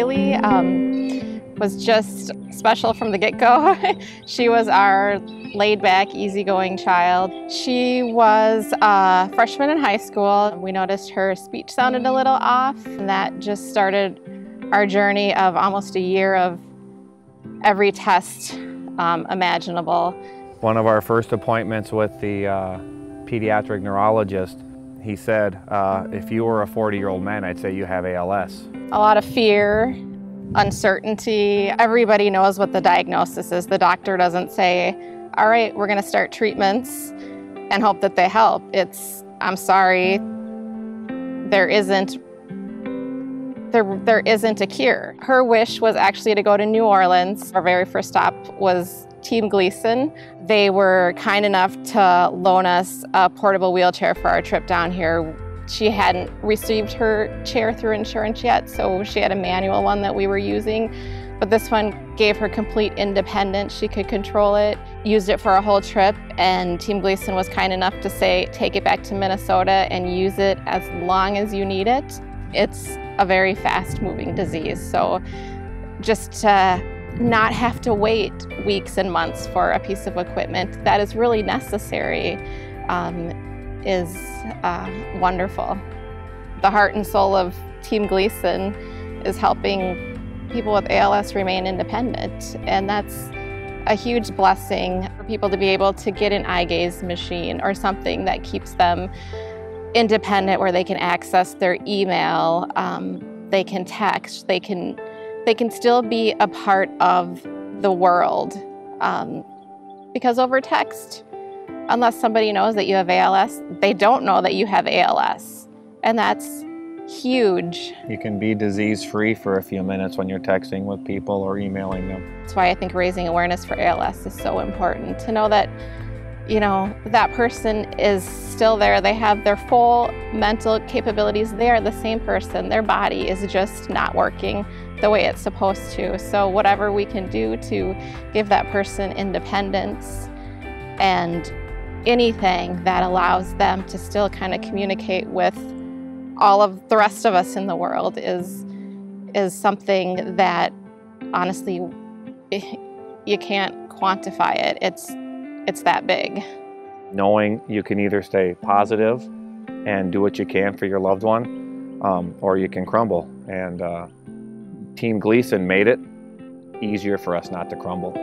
Hayley was just special from the get-go. She was our laid-back, easygoing child. She was a freshman in high school. We noticed her speech sounded a little off, and that just started our journey of almost a year of every test imaginable. One of our first appointments with the pediatric neurologist, he said, if you were a 40-year-old man, I'd say you have ALS. A lot of fear, uncertainty. Everybody knows what the diagnosis is. The doctor doesn't say, all right, we're gonna start treatments and hope that they help. It's, I'm sorry, there isn't a cure. Her wish was actually to go to New Orleans. Our very first stop was Team Gleason. They were kind enough to loan us a portable wheelchair for our trip down here. She hadn't received her chair through insurance yet, so she had a manual one that we were using. But this one gave her complete independence. She could control it, used it for a whole trip, and Team Gleason was kind enough to say, take it back to Minnesota and use it as long as you need it. It's a very fast-moving disease, so just to not have to wait weeks and months for a piece of equipment that is really necessary is wonderful. The heart and soul of Team Gleason is helping people with ALS remain independent, and that's a huge blessing for people to be able to get an eye gaze machine or something that keeps them independent, where they can access their email, they can text, they can still be a part of the world. Because over text, unless somebody knows that you have ALS, they don't know that you have ALS. And that's huge. You can be disease-free for a few minutes when you're texting with people or emailing them. That's why I think raising awareness for ALS is so important. To know that, you know, that person is still there. They have their full mental capabilities. They are the same person. Their body is just not working the way it's supposed to. So whatever we can do to give that person independence and anything that allows them to still kind of communicate with all of the rest of us in the world is something that, honestly, you can't quantify it. It's that big. Knowing you can either stay positive and do what you can for your loved one, or you can crumble. And Team Gleason made it easier for us not to crumble.